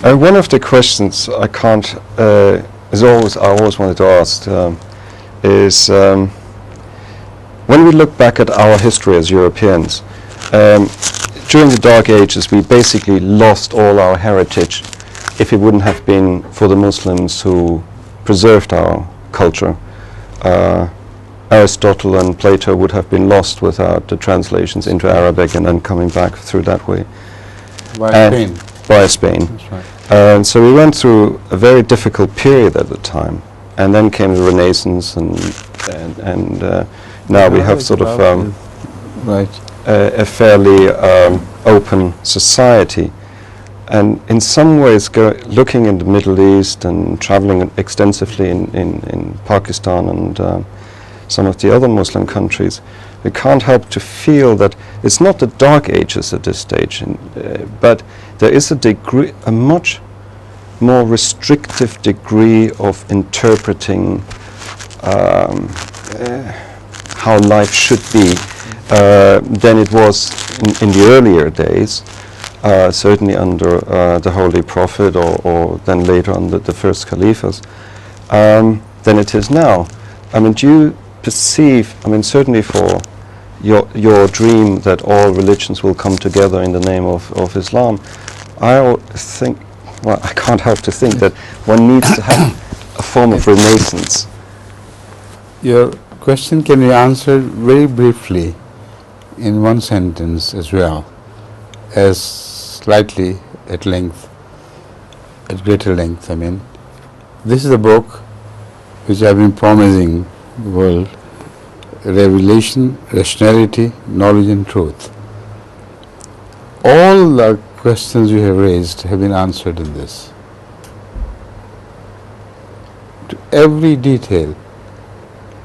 One of the questions I can't I always wanted to ask is when we look back at our history as Europeans, during the Dark Ages we basically lost all our heritage if it wouldn't have been for the Muslims who preserved our culture. Aristotle and Plato would have been lost without the translations into Arabic and then coming back through that way. By Spain. That's right. And so we went through a very difficult period at the time, and then came the Renaissance, and now we have sort of a fairly open society. And in some ways, looking in the Middle East and traveling extensively in Pakistan and some of the other Muslim countries, we can't help to feel that it's not the Dark Ages at this stage, but there is a much more restrictive degree of interpreting how life should be than it was in the earlier days, certainly under the Holy Prophet or then later under the first Caliphs, than it is now. I mean, do you perceive, I mean, certainly for your dream that all religions will come together in the name of Islam, I think, well, I can't help to think that one needs to have a form of renaissance. Your question can be answered very briefly in one sentence as well as slightly at length, at greater length. I mean, this is a book which I've been promising the world: revelation, rationality, knowledge and truth. All the questions you have raised have been answered in this. To every detail,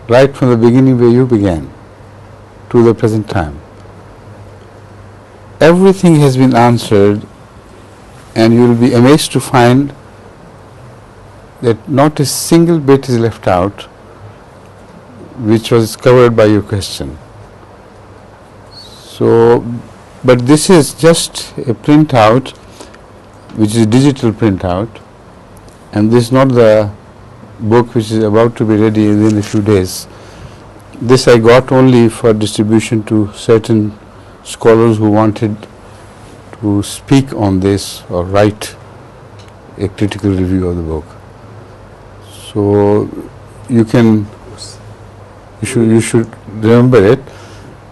right from the beginning where you began to the present time. Everything has been answered, and you will be amazed to find that not a single bit is left out which was covered by your question. So, but this is just a printout, which is a digital printout, and this is not the book which is about to be ready within a few days. This I got only for distribution to certain scholars who wanted to speak on this or write a critical review of the book. So you should remember it,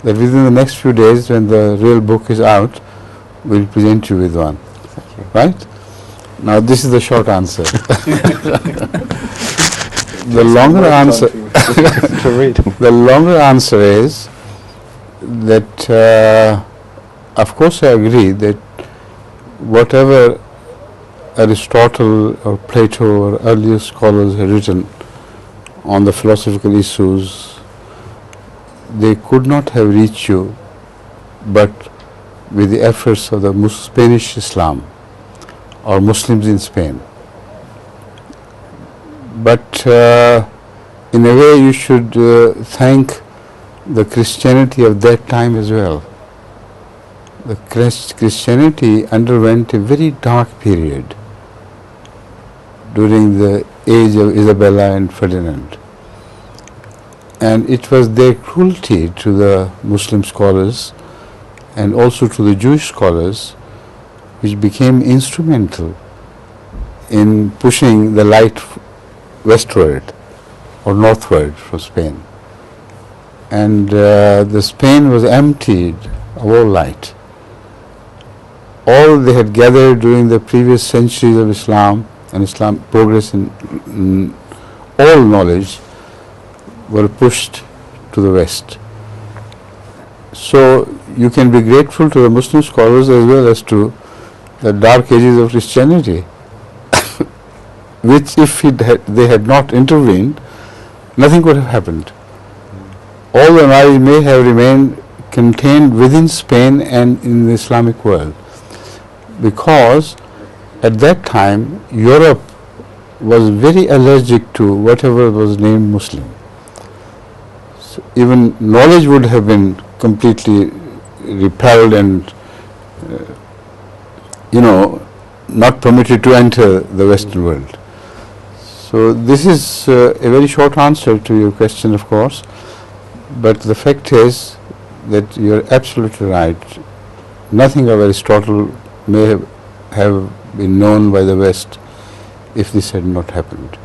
that within the next few days, when the real book is out, we'll present you with one. Right? Now this is the short answer. The longer answer the longer answer is that of course I agree that whatever Aristotle or Plato or earlier scholars have written on the philosophical issues, they could not have reached you but with the efforts of the Spanish Islam or Muslims in Spain. But in a way you should thank the Christianity of that time as well. The Christianity underwent a very dark period during the age of Isabella and Ferdinand, and it was their cruelty to the Muslim scholars and also to the Jewish scholars which became instrumental in pushing the light westward or northward from Spain, and the Spain was emptied of all light. All they had gathered during the previous centuries of Islam and Islam progress in all knowledge were pushed to the west. So you can be grateful to the Muslim scholars as well as to the dark ages of Christianity, which if they had not intervened, nothing could have happened. All the knowledge may have remained contained within Spain and in the Islamic world, because at that time Europe was very allergic to whatever was named Muslim. So even knowledge would have been completely repelled and not permitted to enter the Western world. So this is a very short answer to your question, of course, but the fact is that you are absolutely right. Nothing of Aristotle may have been known by the West if this had not happened.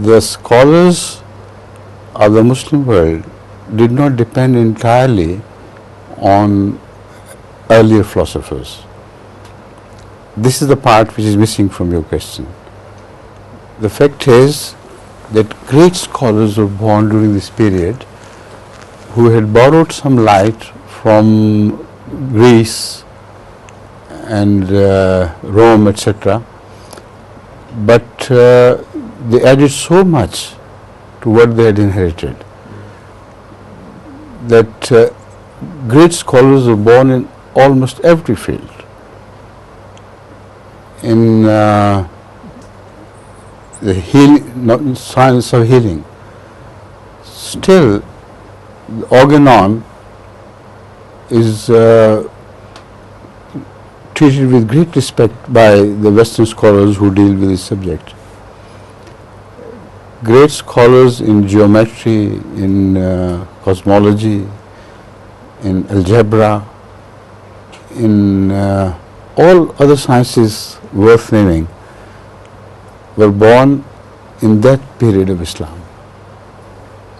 The scholars of the Muslim world did not depend entirely on earlier philosophers. This is the part which is missing from your question. The fact is that great scholars were born during this period who had borrowed some light from Greece and Rome, etc., but they added so much to what they had inherited that great scholars were born in almost every field. In the science of healing, still the organon is treated with great respect by the Western scholars who deal with this subject. Great scholars in geometry, in cosmology, in algebra, in all other sciences worth naming were born in that period of Islam.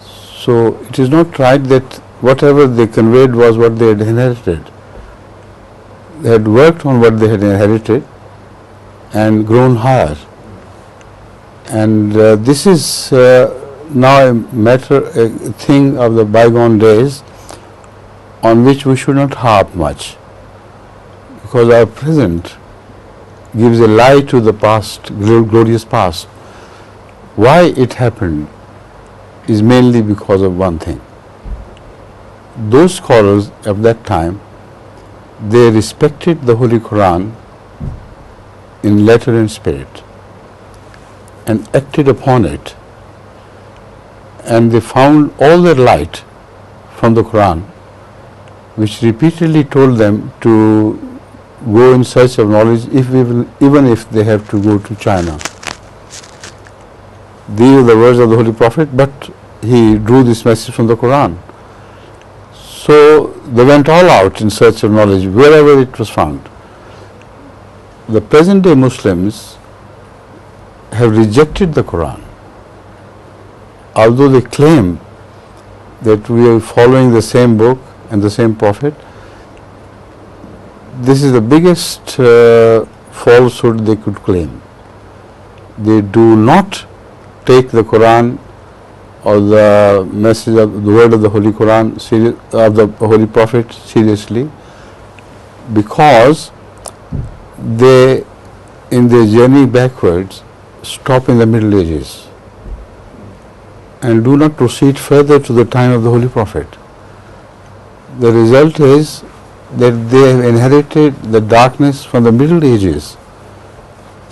So it is not right that whatever they conveyed was what they had inherited. They had worked on what they had inherited and grown higher. And this is now a thing of the bygone days on which we should not harp much, because our present gives a lie to the past, glorious past. Why it happened is mainly because of one thing. Those scholars of that time, they respected the Holy Quran in letter and spirit and acted upon it, and they found all their light from the Quran, which repeatedly told them to go in search of knowledge, even if they have to go to China. These are the words of the Holy Prophet, but he drew this message from the Quran. So they went all out in search of knowledge wherever it was found. The present day Muslims have rejected the Quran, although they claim that we are following the same book and the same Prophet. This is the biggest falsehood they could claim. They do not take the Quran or the message of the word of the Holy Quran, of the Holy Prophet seriously, because they, in their journey backwards, stop in the Middle Ages and do not proceed further to the time of the Holy Prophet. The result is that they have inherited the darkness from the Middle Ages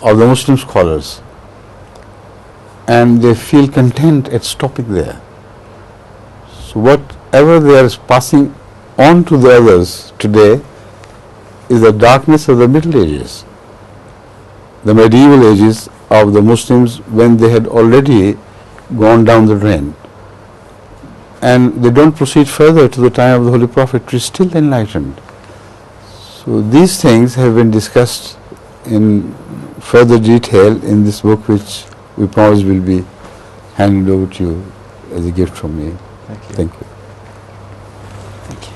of the Muslim scholars, and they feel content at stopping there. So whatever they are passing on to the others today is the darkness of the Middle Ages, the medieval ages of the Muslims, when they had already gone down the drain. And they don't proceed further to the time of the Holy Prophet, which is still enlightened. So these things have been discussed in further detail in this book, which we promise will be handed over to you as a gift from me. Thank you. Thank you. Thank you.